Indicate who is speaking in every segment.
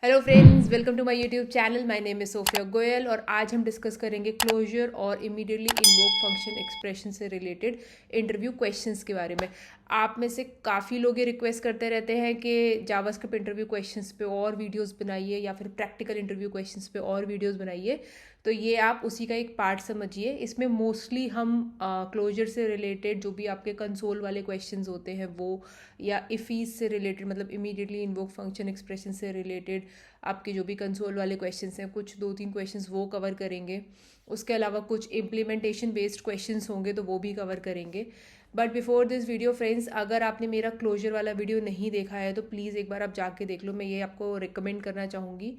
Speaker 1: Hello friends, welcome to my YouTube channel. My name is Sophia Goyal और आज हम discuss करेंगे क्लोजर और इमीडिएटली इन्वोक फंक्शन एक्सप्रेशन से रिलेटेड इंटरव्यू क्वेश्चंस के बारे में। आप में से काफ़ी लोग ये रिक्वेस्ट करते रहते हैं कि जावास्क्रिप्ट इंटरव्यू क्वेश्चंस पे और वीडियोस बनाइए या फिर प्रैक्टिकल इंटरव्यू क्वेश्चंस पे और वीडियोस बनाइए। तो ये आप उसी का एक पार्ट समझिए। इसमें मोस्टली हम क्लोजर से रिलेटेड जो भी आपके कंसोल वाले क्वेश्चंस होते हैं वो, या इफ़ीज से रिलेटेड मतलब इमीडिएटली इन्वोक फंक्शन एक्सप्रेशन से रिलेटेड आपके जो भी कंसोल वाले क्वेश्चंस हैं, कुछ 2-3 क्वेश्चंस वो कवर करेंगे। उसके अलावा कुछ इम्प्लीमेंटेशन बेस्ड क्वेश्चंस होंगे तो वो भी कवर करेंगे। But before this video friends, अगर आपने मेरा क्लोजर वाला वीडियो नहीं देखा है तो प्लीज़ एक बार आप जाके देख लो। मैं ये आपको रिकमेंड करना चाहूँगी,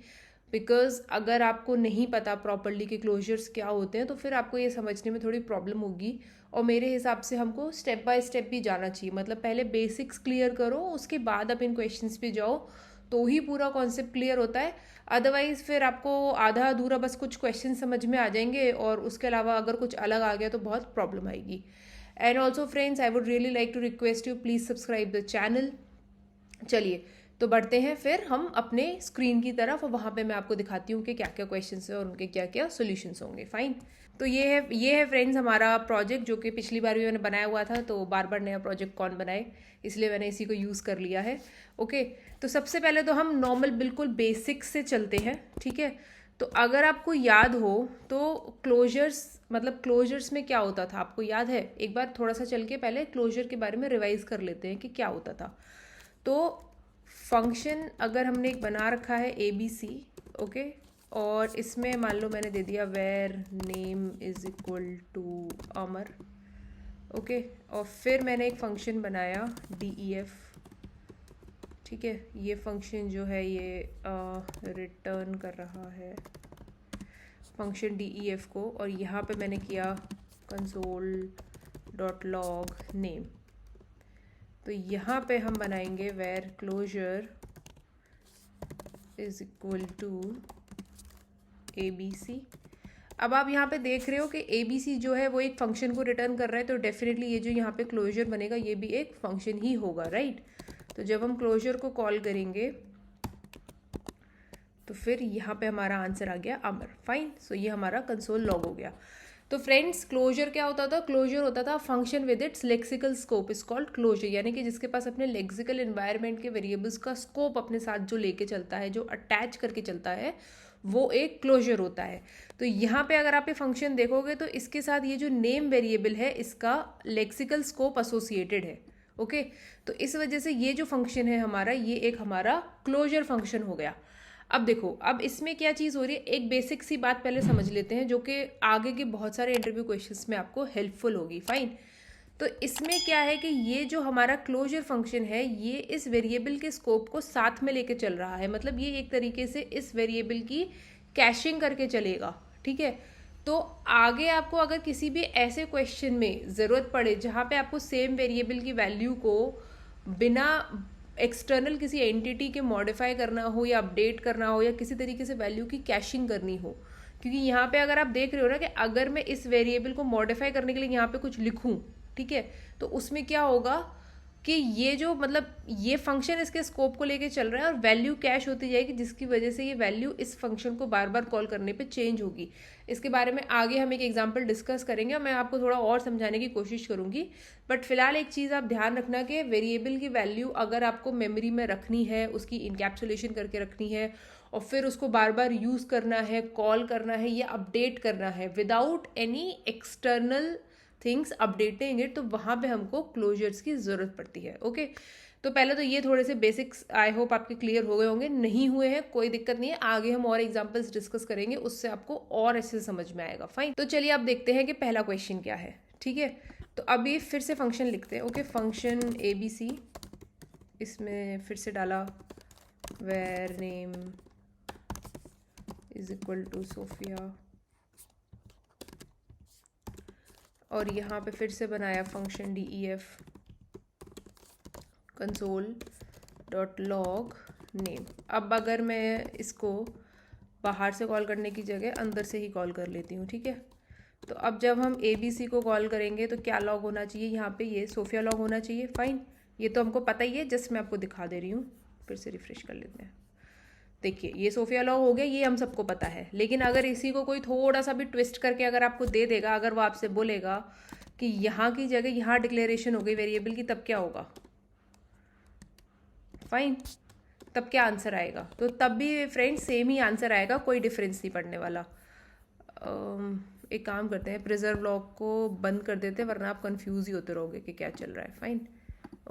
Speaker 1: बिकॉज अगर आपको नहीं पता प्रॉपरली कि क्लोजर्स क्या होते हैं तो फिर आपको ये समझने में थोड़ी प्रॉब्लम होगी। और मेरे हिसाब से हमको स्टेप बाय स्टेप भी जाना चाहिए, मतलब पहले बेसिक्स क्लियर करो, उसके बाद आप इन क्वेश्चंस पे जाओ तो ही पूरा कॉन्सेप्ट क्लियर होता है। अदरवाइज फिर आपको आधा अधूरा बस कुछ क्वेश्चन समझ में आ जाएंगे और उसके अलावा अगर कुछ अलग आ गया तो बहुत प्रॉब्लम आएगी। And also friends, I would really like to request you, please subscribe the channel. चलिए तो बढ़ते हैं फिर हम अपने स्क्रीन की तरफ और वहाँ पे मैं आपको दिखाती हूँ कि क्या क्या क्वेश्चंस हैं और उनके क्या क्या सॉल्यूशंस होंगे। फाइन। तो ये है फ्रेंड्स हमारा प्रोजेक्ट, जो कि पिछली बार भी मैंने बनाया हुआ था, तो बार बार नया प्रोजेक्ट कौन बनाए, इसलिए मैंने इसी को यूज़ कर लिया है। ओके, तो सबसे पहले तो हम नॉर्मल बिल्कुल बेसिक्स से चलते हैं, ठीक है। तो अगर आपको याद हो तो क्लोजर्स, मतलब क्लोजर्स में क्या होता था आपको याद है? एक बार थोड़ा सा चल के पहले क्लोजर के बारे में रिवाइज कर लेते हैं कि क्या होता था। तो फंक्शन अगर हमने एक बना रखा है ए बी सी, ओके, और इसमें मान लो मैंने दे दिया var name is equal to Amar, okay, और फिर मैंने एक फंक्शन बनाया डी ई एफ, ठीक है। ये फंक्शन जो है ये रिटर्न कर रहा है फंक्शन डी ई एफ को, और यहाँ पे मैंने किया कंसोल डॉट लॉग नेम। तो यहाँ पे हम बनाएंगे var closure is equal to A B C. अब आप यहाँ पे देख रहे हो कि ए बी सी जो है वो एक फंक्शन को रिटर्न कर रहा है, तो डेफिनेटली ये जो यहाँ पे क्लोजर बनेगा ये भी एक फंक्शन ही होगा, राइट। तो जब हम क्लोजर को कॉल करेंगे तो फिर यहाँ पे हमारा आंसर आ गया अमर। फाइन, सो ये हमारा कंसोल लॉग हो गया। तो फ्रेंड्स, क्लोजर क्या होता था? क्लोजर होता था function with its lexical scope is called closure, यानी कि जिसके पास अपने लेक्सिकल एनवायरनमेंट के वेरिएबल्स का स्कोप अपने साथ जो लेके चलता है, जो अटैच करके चलता है, वो एक क्लोजर होता है। तो यहाँ पे अगर आप ये फंक्शन देखोगे तो इसके साथ ये जो नेम वेरिएबल है इसका लेक्सिकल स्कोप एसोसिएटेड है, ओके। तो इस वजह से ये जो फंक्शन है हमारा, ये एक हमारा क्लोजर फंक्शन हो गया। अब देखो, अब इसमें क्या चीज़ हो रही है, एक बेसिक सी बात पहले समझ लेते हैं जो कि आगे के बहुत सारे इंटरव्यू क्वेश्चंस में आपको हेल्पफुल होगी। फाइन। तो इसमें क्या है कि ये जो हमारा क्लोजर फंक्शन है ये इस वेरिएबल के स्कोप को साथ में लेके चल रहा है, मतलब ये एक तरीके से इस वेरिएबल की कैशिंग करके चलेगा, ठीक है। तो आगे आपको अगर किसी भी ऐसे क्वेश्चन में ज़रूरत पड़े जहाँ पे आपको सेम वेरिएबल की वैल्यू को बिना एक्सटर्नल किसी एंटिटी के मॉडिफाई करना हो या अपडेट करना हो या किसी तरीके से वैल्यू की कैशिंग करनी हो, क्योंकि यहाँ पे अगर आप देख रहे हो ना कि अगर मैं इस वेरिएबल को मॉडिफाई करने के लिए यहाँ पे कुछ लिखूँ, ठीक है, तो उसमें क्या होगा कि ये जो मतलब ये फंक्शन इसके स्कोप को लेके चल रहा है और वैल्यू कैश होती जाएगी, जिसकी वजह से ये वैल्यू इस फंक्शन को बार बार कॉल करने पे चेंज होगी। इसके बारे में आगे हम एक एग्जांपल डिस्कस करेंगे और मैं आपको थोड़ा और समझाने की कोशिश करूंगी। बट फिलहाल एक चीज़ आप ध्यान रखना कि वेरिएबल की वैल्यू अगर आपको मेमोरी में रखनी है, उसकी इनकैप्सुलेशन करके रखनी है और फिर उसको बार बार यूज़ करना है, कॉल करना है या अपडेट करना है without any external things updating it, तो वहाँ पे हमको क्लोजर्स की ज़रूरत पड़ती है, ओके। तो पहले तो ये थोड़े से बेसिक्स आई होप आपके क्लियर हो गए होंगे, नहीं हुए हैं कोई दिक्कत नहीं है, आगे हम और एग्जांपल्स डिस्कस करेंगे, उससे आपको और अच्छे से समझ में आएगा। फाइन। तो चलिए आप देखते हैं कि पहला क्वेश्चन क्या है, ठीक है। तो अभी फिर से फंक्शन लिखते हैं, okay. Function A B C, इसमें फिर से डाला var name is equal to Sophia, और यहाँ पे फिर से बनाया function D E F console dot log name. अब अगर मैं इसको बाहर से कॉल करने की जगह अंदर से ही कॉल कर लेती हूँ, ठीक है। तो अब जब हम ए बी सी को कॉल करेंगे तो क्या लॉग होना चाहिए? यहाँ पे ये सोफिया लॉग होना चाहिए। फाइन, ये तो हमको पता ही है, जस्ट मैं आपको दिखा दे रही हूँ। फिर से रिफ्रेश कर लेते हैं। देखिए ये सोफिया लॉ हो गया, ये हम सबको पता है, लेकिन अगर इसी को कोई थोड़ा सा भी ट्विस्ट करके अगर आपको दे देगा, अगर वो आपसे बोलेगा कि यहाँ की जगह यहाँ डिक्लेरेशन हो गई वेरिएबल की, तब क्या होगा? फाइन, तब क्या आंसर आएगा? तो तब भी फ्रेंड्स सेम ही आंसर आएगा, कोई डिफरेंस नहीं पड़ने वाला। एक काम करते हैं, प्रिजर्व लॉग को बंद कर देते हैं, वरना आप कंफ्यूज ही होते रहोगे कि क्या चल रहा है। फाइन,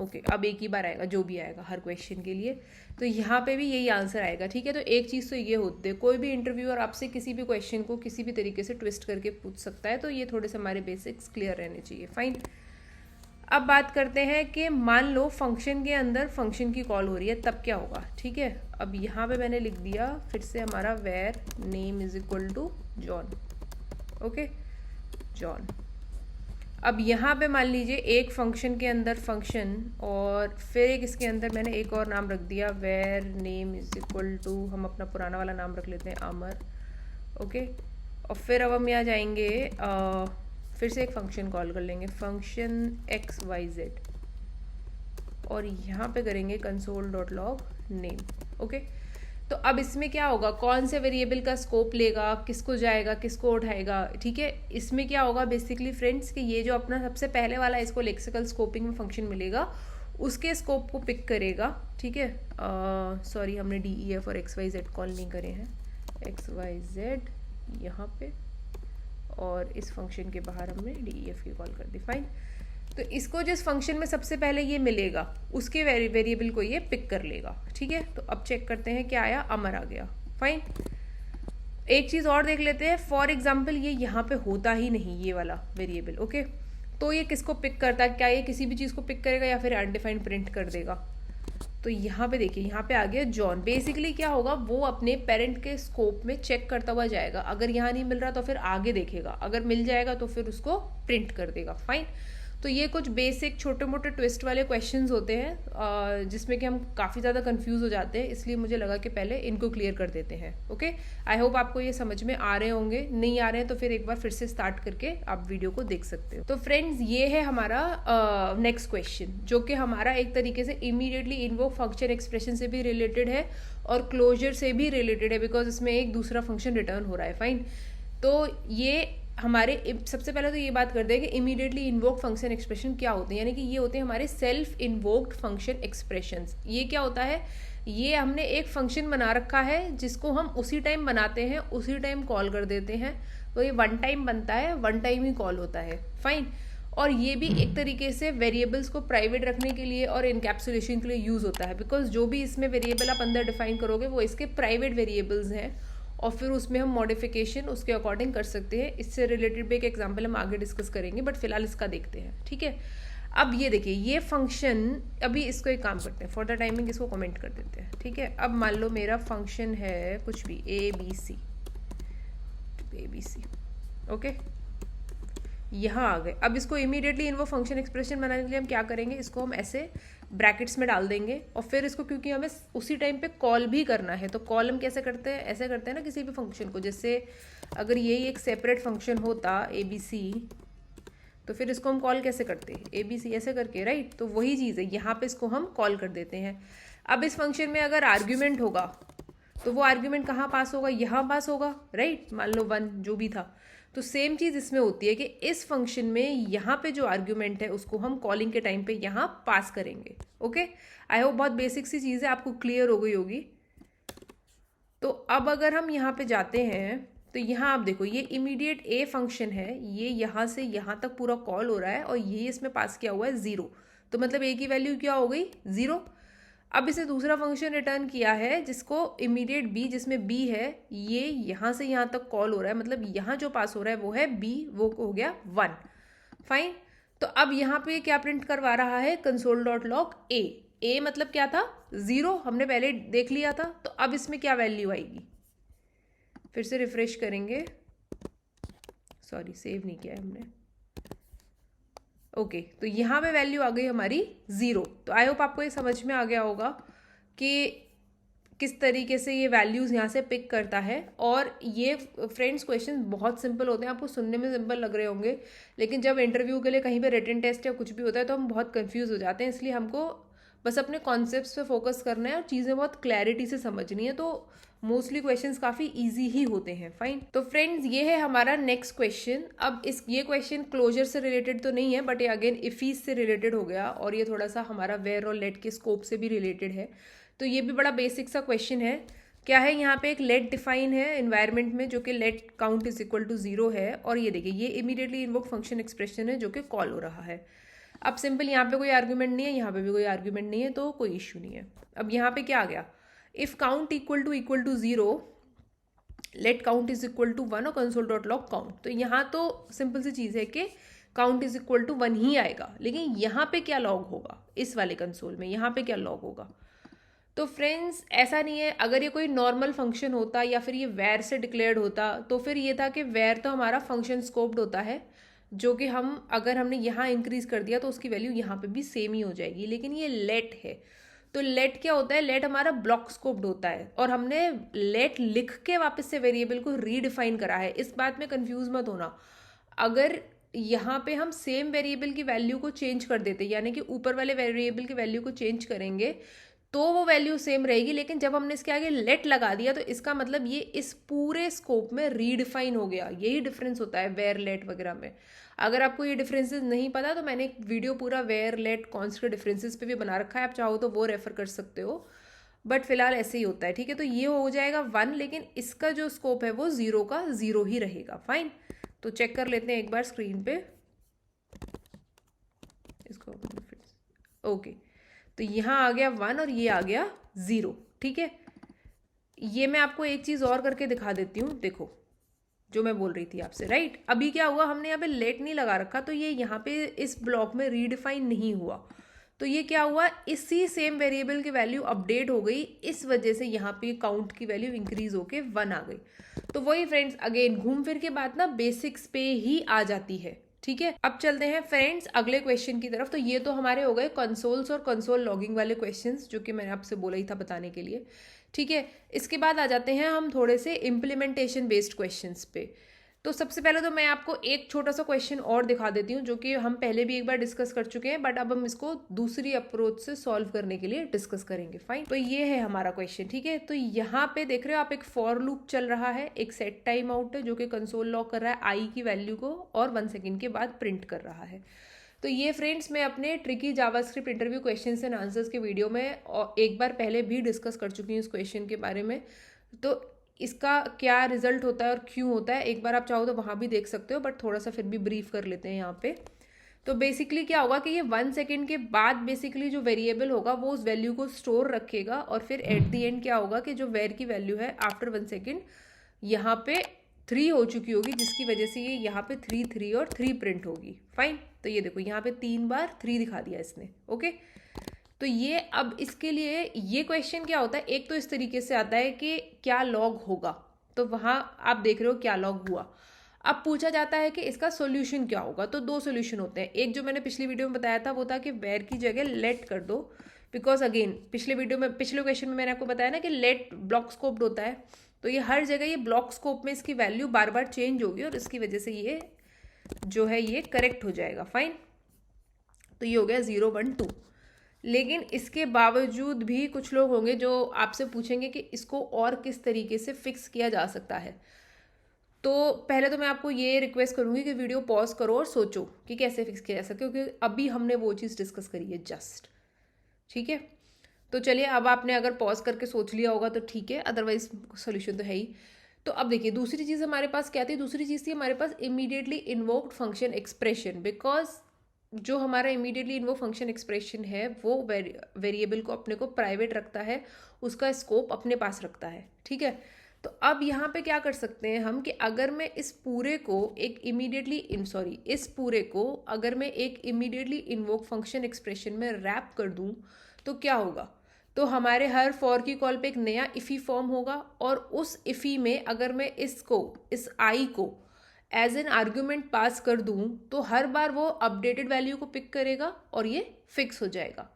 Speaker 1: ओके, अब एक ही बार आएगा जो भी आएगा हर क्वेश्चन के लिए, तो यहाँ पे भी यही आंसर आएगा। ठीक है, तो एक चीज़ तो ये होती है, कोई भी इंटरव्यूअर आपसे किसी भी क्वेश्चन को किसी भी तरीके से ट्विस्ट करके पूछ सकता है, तो ये थोड़े से हमारे बेसिक्स क्लियर रहने चाहिए। फाइन, अब बात करते हैं कि मान लो फंक्शन के अंदर फंक्शन की कॉल हो रही है, तब क्या होगा? ठीक है, अब यहाँ पे मैंने लिख दिया फिर से हमारा var name is equal to John. Okay, John. अब यहाँ पे मान लीजिए एक फंक्शन के अंदर फंक्शन, और फिर एक इसके अंदर मैंने एक और नाम रख दिया, var name is equal to, हम अपना पुराना वाला नाम रख लेते हैं, अमर। ओके, और फिर अब हम यहाँ जाएंगे, फिर से एक फंक्शन कॉल कर लेंगे, फंक्शन एक्स वाई जेड, और यहाँ पे करेंगे console dot log name. Okay, तो अब इसमें क्या होगा, कौन से वेरिएबल का स्कोप लेगा, किसको जाएगा, किसको उठाएगा? ठीक है, इसमें क्या होगा बेसिकली फ्रेंड्स कि ये जो अपना सबसे पहले वाला इसको लेक्सिकल स्कोपिंग में फंक्शन मिलेगा, उसके स्कोप को पिक करेगा। ठीक है, सॉरी हमने डी ई एफ और एक्स वाई जेड कॉल नहीं करे हैं, एक्स वाई जेड यहाँ पे, और इस फंक्शन के बाहर हमने डी ई एफ की कॉल कर दी। फाइन, तो इसको जिस फंक्शन में सबसे पहले ये मिलेगा उसके वेरिएबल को ये पिक कर लेगा। ठीक है, तो अब चेक करते हैं क्या आया, अमर आ गया। फाइन, एक चीज़ और देख लेते हैं, फॉर एग्जाम्पल ये यहाँ पे होता ही नहीं ये वाला वेरिएबल। ओके, तो ये किसको पिक करता है? क्या ये किसी भी चीज़ को पिक करेगा या फिर अनडिफाइंड प्रिंट कर देगा? तो यहाँ पे देखिए, यहाँ पे आ गया जॉन। बेसिकली क्या होगा, वो अपने पेरेंट के स्कोप में चेक करता हुआ जाएगा, अगर यहाँ नहीं मिल रहा तो फिर आगे देखेगा, अगर मिल जाएगा तो फिर उसको प्रिंट कर देगा। फाइन, तो ये कुछ बेसिक छोटे मोटे ट्विस्ट वाले क्वेश्चंस होते हैं जिसमें कि हम काफ़ी ज़्यादा कंफ्यूज हो जाते हैं, इसलिए मुझे लगा कि पहले इनको क्लियर कर देते हैं। ओके, आई होप आपको ये समझ में आ रहे होंगे, नहीं आ रहे हैं तो फिर एक बार फिर से स्टार्ट करके आप वीडियो को देख सकते हो। तो फ्रेंड्स ये है हमारा नेक्स्ट क्वेश्चन, जो कि हमारा एक तरीके से इमीडिएटली इन्वोक फंक्शन एक्सप्रेशन से भी रिलेटेड है और क्लोजर से भी रिलेटेड है, बिकॉज इसमें एक दूसरा फंक्शन रिटर्न हो रहा है। फाइन, तो ये हमारे सबसे पहले तो ये बात करते हैं कि इमीडिएटली इन्वोक फंक्शन एक्सप्रेशन क्या होते हैं, यानी कि ये होते हैं हमारे सेल्फ इन्वोक्ड फंक्शन एक्सप्रेशंस। ये क्या होता है, ये हमने एक फंक्शन बना रखा है जिसको हम उसी टाइम बनाते हैं, उसी टाइम कॉल कर देते हैं, तो ये वन टाइम बनता है, वन टाइम ही कॉल होता है। फाइन, और ये भी एक तरीके से वेरिएबल्स को प्राइवेट रखने के लिए और इनकैप्सुलेशन के लिए यूज होता है, बिकॉज जो भी इसमें वेरिएबल आप अंदर डिफाइन करोगे वो इसके प्राइवेट वेरिएबल्स हैं, और फिर उसमें हम मॉडिफिकेशन उसके अकॉर्डिंग कर सकते हैं। इससे रिलेटेड भी एक एग्जांपल हम आगे डिस्कस करेंगे, बट फिलहाल इसका देखते हैं। ठीक है, अब ये देखिए ये फंक्शन, अभी इसको एक काम करते हैं, फॉर द टाइमिंग इसको कमेंट कर देते हैं। ठीक है, अब मान लो मेरा फंक्शन है कुछ भी ए बी सी। ओके, यहाँ आ गए। अब इसको इमीडिएटली इन्वोक फंक्शन एक्सप्रेशन बनाने के लिए हम क्या करेंगे, इसको हम ऐसे ब्रैकेट्स में डाल देंगे, और फिर इसको क्योंकि हमें उसी टाइम पे कॉल भी करना है, तो कॉल हम कैसे करते हैं, ऐसे करते हैं ना किसी भी फंक्शन को, जैसे अगर यही एक सेपरेट फंक्शन होता ए बी सी, तो फिर इसको हम कॉल कैसे करते हैं, ए बी सी ऐसे करके, राइट। तो वही चीज़ है, यहाँ पे इसको हम कॉल कर देते हैं। अब इस फंक्शन में अगर आर्ग्यूमेंट होगा तो वो आर्ग्यूमेंट कहाँ पास होगा, यहाँ पास होगा, राइट। मान लो 1 जो भी था, तो सेम चीज़ इसमें होती है कि इस फंक्शन में यहाँ पे जो आर्ग्यूमेंट है उसको हम कॉलिंग के टाइम पे यहाँ पास करेंगे। ओके, आई होप बहुत बेसिक सी चीज़ है, आपको क्लियर हो गई होगी। तो अब अगर हम यहाँ पे जाते हैं तो यहाँ आप देखो ये इमीडिएट ए फंक्शन है, ये यहाँ से यहाँ तक पूरा कॉल हो रहा है, और ये इसमें पास किया हुआ है 0, तो मतलब ए की वैल्यू क्या हो गई, 0। अब इसे दूसरा फंक्शन रिटर्न किया है जिसको इमीडिएट बी, जिसमें बी है, ये यहाँ से यहाँ तक कॉल हो रहा है, मतलब यहाँ जो पास हो रहा है वो है बी, वो हो गया 1। फाइन, तो अब यहाँ पे क्या प्रिंट करवा रहा है, कंसोल डॉट लॉग ए मतलब क्या था, 0, हमने पहले देख लिया था। तो अब इसमें क्या वैल्यू आएगी, फिर से रिफ्रेश करेंगे, सॉरी सेव नहीं किया है हमने। ओके, तो यहाँ पे वैल्यू आ गई हमारी 0। तो आई होप आपको ये समझ में आ गया होगा कि किस तरीके से ये वैल्यूज़ यहाँ से पिक करता है। और ये फ्रेंड्स क्वेश्चन बहुत सिंपल होते हैं, आपको सुनने में सिंपल लग रहे होंगे, लेकिन जब इंटरव्यू के लिए कहीं पे रिटन टेस्ट या कुछ भी होता है तो हम बहुत कंफ्यूज हो जाते हैं, इसलिए हमको बस अपने कॉन्सेप्ट्स पे फोकस करना है और चीज़ें बहुत क्लैरिटी से समझनी है, तो मोस्टली क्वेश्चंस काफ़ी इजी ही होते हैं। फाइन, तो फ्रेंड्स ये है हमारा नेक्स्ट क्वेश्चन। अब ये क्वेश्चन क्लोजर से रिलेटेड तो नहीं है, बट ये अगेन इफीज से रिलेटेड हो गया और ये थोड़ा सा हमारा वेयर और लेट के स्कोप से भी रिलेटेड है। तो ये भी बड़ा बेसिक सा क्वेश्चन है। क्या है, यहाँ पे एक लेट डिफाइन है एनवायरनमेंट में, जो कि let count is equal to 0 है, और ये देखिए ये इमीडिएटली इन्वोक फंक्शन एक्सप्रेशन है जो कि कॉल हो रहा है। अब सिंपल, यहाँ पे कोई आर्ग्यूमेंट नहीं है, यहाँ पे भी कोई आर्ग्यूमेंट नहीं है, तो कोई इश्यू नहीं है। अब यहाँ पे क्या आ गया, if count equal to 0 let count is equal to 1 और कंसोल डॉट लॉग काउंट। तो यहाँ तो सिंपल सी चीज़ है कि काउंट इज इक्वल टू 1 ही आएगा, लेकिन यहाँ पे क्या लॉग होगा, इस वाले कंसोल में यहाँ पे क्या लॉग होगा। तो फ्रेंड्स ऐसा नहीं है, अगर ये कोई नॉर्मल फंक्शन होता या फिर ये वेर से डिक्लेयर्ड होता तो फिर ये था कि वेर तो हमारा फंक्शन स्कोप्ड होता है, जो कि अगर हमने यहाँ इंक्रीज कर दिया तो उसकी वैल्यू यहाँ पे भी सेम ही हो जाएगी। लेकिन ये लेट है, तो लेट क्या होता है, लेट हमारा ब्लॉक स्कोप्ड होता है और हमने लेट लिख के वापस से वेरिएबल को रीडिफाइन करा है। इस बात में कंफ्यूज मत होना, अगर यहाँ पे हम सेम वेरिएबल की वैल्यू को चेंज कर देते, यानी कि ऊपर वाले वेरिएबल की वैल्यू को चेंज करेंगे तो वो वैल्यू सेम रहेगी, लेकिन जब हमने इसके आगे लेट लगा दिया तो इसका मतलब ये इस पूरे स्कोप में रीडिफाइन हो गया। यही डिफरेंस होता है वेयर लेट वगैरह में। अगर आपको ये डिफरेंसेस नहीं पता तो मैंने एक वीडियो पूरा वेयर लेट कॉन्स्ट के डिफरेंसेस पे भी बना रखा है, आप चाहो तो वो रेफर कर सकते हो, बट फिलहाल ऐसे ही होता है। ठीक है, तो ये हो जाएगा 1, लेकिन इसका जो स्कोप है वो 0 का 0 ही रहेगा। फाइन, तो चेक कर लेते हैं एक बार स्क्रीन पे इसको। ओके, तो यहाँ आ गया 1 और ये आ गया 0। ठीक है, ये मैं आपको एक चीज़ और करके दिखा देती हूँ। देखो जो मैं बोल रही थी आपसे, राइट, अभी क्या हुआ, हमने यहाँ पे लेट नहीं लगा रखा तो ये यहाँ पे इस ब्लॉक में रीडिफाइन नहीं हुआ, तो ये क्या हुआ, इसी सेम वेरिएबल की वैल्यू अपडेट हो गई, इस वजह से यहाँ पे काउंट की वैल्यू इंक्रीज होके 1 आ गई। तो वही फ्रेंड्स, अगेन घूम फिर के बात ना बेसिक्स पे ही आ जाती है। ठीक है, अब चलते हैं फ्रेंड्स अगले क्वेश्चन की तरफ। तो ये तो हमारे हो गए कंसोल्स और कंसोल लॉगिंग वाले क्वेश्चंस, जो कि मैंने आपसे बोला ही था बताने के लिए। ठीक है, इसके बाद आ जाते हैं हम थोड़े से इम्प्लीमेंटेशन बेस्ड क्वेश्चंस पे। तो सबसे पहले तो मैं आपको एक छोटा सा क्वेश्चन और दिखा देती हूँ, जो कि हम पहले भी एक बार डिस्कस कर चुके हैं, बट अब हम इसको दूसरी अप्रोच से सॉल्व करने के लिए डिस्कस करेंगे। फाइन, तो ये है हमारा क्वेश्चन। ठीक है, तो यहाँ पे देख रहे हो आप, एक फॉर लूप चल रहा है, एक सेट टाइम आउट है जो कि कंसोल लॉग कर रहा है आई की वैल्यू को और 1 सेकेंड के बाद प्रिंट कर रहा है। तो ये फ्रेंड्स मैं अपने tricky JavaScript interview questions and answers के वीडियो में एक बार पहले भी डिस्कस कर चुकी हूँ इस क्वेश्चन के बारे में। तो इसका क्या रिजल्ट होता है और क्यों होता है, एक बार आप चाहो तो वहाँ भी देख सकते हो, बट थोड़ा सा फिर भी ब्रीफ कर लेते हैं यहाँ पे। तो बेसिकली क्या होगा कि ये 1 सेकेंड के बाद बेसिकली जो वेरिएबल होगा वो उस वैल्यू को स्टोर रखेगा, और फिर एट द एंड क्या होगा कि जो वेर की वैल्यू है आफ्टर 1 सेकेंड यहाँ पे 3 हो चुकी होगी, जिसकी वजह से ये यहाँ पे 3 3 और 3 प्रिंट होगी। फाइन, तो ये देखो यहाँ पे 3 बार 3 दिखा दिया इसने। ओके, तो ये अब इसके लिए ये क्वेश्चन क्या होता है, एक तो इस तरीके से आता है कि क्या लॉग होगा, तो वहाँ आप देख रहे हो क्या लॉग हुआ। अब पूछा जाता है कि इसका सॉल्यूशन क्या होगा, तो 2 सॉल्यूशन होते हैं। एक जो मैंने पिछली वीडियो में बताया था वो था कि वेर की जगह लेट कर दो, बिकॉज अगेन पिछले क्वेश्चन में मैंने आपको बताया ना कि लेट ब्लॉक स्कोप्ड होता है, तो ये हर जगह ये ब्लॉक स्कोप में इसकी वैल्यू बार बार चेंज होगी और इसकी वजह से ये जो है ये करेक्ट हो जाएगा। फाइन, तो ये हो गया 0 1 2। लेकिन इसके बावजूद भी कुछ लोग होंगे जो आपसे पूछेंगे कि इसको और किस तरीके से फिक्स किया जा सकता है। तो पहले तो मैं आपको ये रिक्वेस्ट करूंगी कि वीडियो पॉज करो और सोचो कि कैसे फिक्स किया जा सकता है, क्योंकि अभी हमने वो चीज़ डिस्कस करी है जस्ट। ठीक है, तो चलिए, अब आपने अगर पॉज करके सोच लिया होगा तो ठीक है, अदरवाइज सोल्यूशन तो है ही। तो अब देखिए दूसरी चीज़ हमारे पास क्या थी, दूसरी चीज़ थी हमारे पास immediately invoked function expression. Because जो हमारा इमीडिएटली इन्वोक फंक्शन एक्सप्रेशन है वो वेरिएबल को अपने को प्राइवेट रखता है, उसका स्कोप अपने पास रखता है। ठीक है, तो अब यहाँ पे क्या कर सकते हैं हम कि अगर मैं इस पूरे को एक इमीडिएटली इन्वोक फंक्शन एक्सप्रेशन में रैप कर दूं तो क्या होगा, तो हमारे हर फॉर की कॉल पे एक नया इफ़ी फॉर्म होगा, और उस इफ़ी में अगर मैं इस आई को एज एन आर्ग्यूमेंट पास कर दूं तो हर बार वो अपडेटेड वैल्यू को पिक करेगा और ये फिक्स हो जाएगा।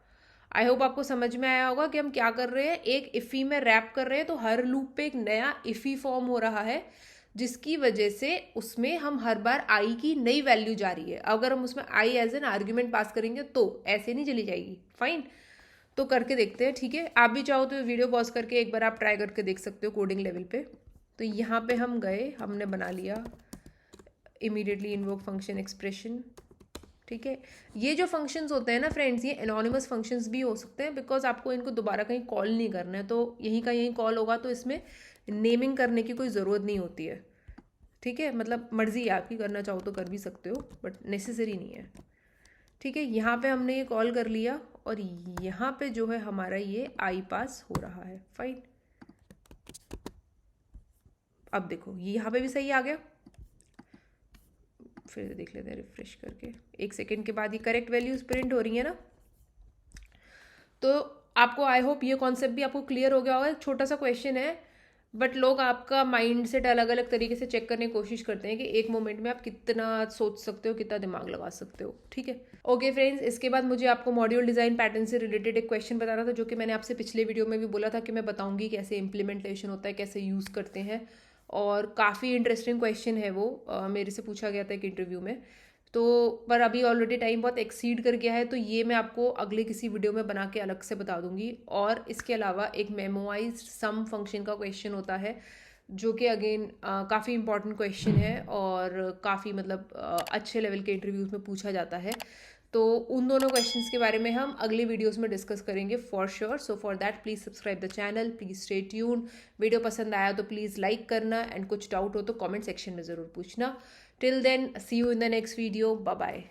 Speaker 1: आई होप आपको समझ में आया होगा कि हम क्या कर रहे हैं, एक इफ़ी में रैप कर रहे हैं, तो हर लूप पे एक नया इफ़ी फॉर्म हो रहा है, जिसकी वजह से उसमें हम हर बार आई की नई वैल्यू जा रही है। अगर हम उसमें I as an argument pass करेंगे तो ऐसे नहीं चली जाएगी। फाइन, तो करके देखते हैं, ठीक है। आप भी चाहो तो वीडियो पॉज करके एक बार आप ट्राई करके देख सकते हो कोडिंग लेवल पे। तो यहाँ पे हम गए, हमने बना लिया इमीडिएटली इन्वोक फंक्शन एक्सप्रेशन, ठीक है। ये जो फंक्शंस होते हैं ना फ्रेंड्स, ये एनोनिमस फंक्शंस भी हो सकते हैं, बिकॉज आपको इनको दोबारा कहीं कॉल नहीं करना है, तो यहीं का यहीं कॉल होगा, तो इसमें नेमिंग करने की कोई ज़रूरत नहीं होती है, ठीक है। मतलब मर्जी है आपकी, करना चाहो तो कर भी सकते हो, बट नेसेसरी नहीं है, ठीक है। यहाँ पे हमने ये कॉल कर लिया और यहाँ पे जो है हमारा ये आई पास हो रहा है, फाइन। अब देखो ये यहाँ पे भी सही आ गया, फिर देख लेते हैं रिफ्रेश करके, 1 सेकेंड के बाद ये करेक्ट वैल्यूज प्रिंट हो रही है ना। तो आपको आई होप ये कॉन्सेप्ट भी आपको क्लियर हो गया होगा। एक छोटा सा क्वेश्चन है, बट लोग आपका माइंड सेट अलग अलग तरीके से चेक करने की कोशिश करते हैं कि एक मोमेंट में आप कितना सोच सकते हो, कितना दिमाग लगा सकते हो, ठीक है। ओके फ्रेंड्स, इसके बाद मुझे आपको मॉड्यूल डिज़ाइन पैटर्न से रिलेटेड एक क्वेश्चन बताना था, जो कि मैंने आपसे पिछले वीडियो में भी बोला था कि मैं बताऊंगी कैसे इम्प्लीमेंटेशन होता है, कैसे यूज़ करते हैं। और काफ़ी इंटरेस्टिंग क्वेश्चन है वो, मेरे से पूछा गया था एक इंटरव्यू में। तो पर अभी ऑलरेडी टाइम बहुत एक्सीड कर गया है, तो ये मैं आपको अगले किसी वीडियो में बना के अलग से बता दूंगी। और इसके अलावा एक मेमोराइज्ड सम फंक्शन का क्वेश्चन होता है, जो कि अगेन काफ़ी इंपॉर्टेंट क्वेश्चन है और काफ़ी मतलब अच्छे लेवल के इंटरव्यूज में पूछा जाता है। तो उन दोनों क्वेश्चंस के बारे में हम अगले वीडियोस में डिस्कस करेंगे for sure. So for that please subscribe the channel, please stay tuned. Video पसंद आया तो प्लीज़ लाइक करना, एंड कुछ डाउट हो तो कमेंट सेक्शन में ज़रूर पूछना। Till then, see you in the next video, bye bye.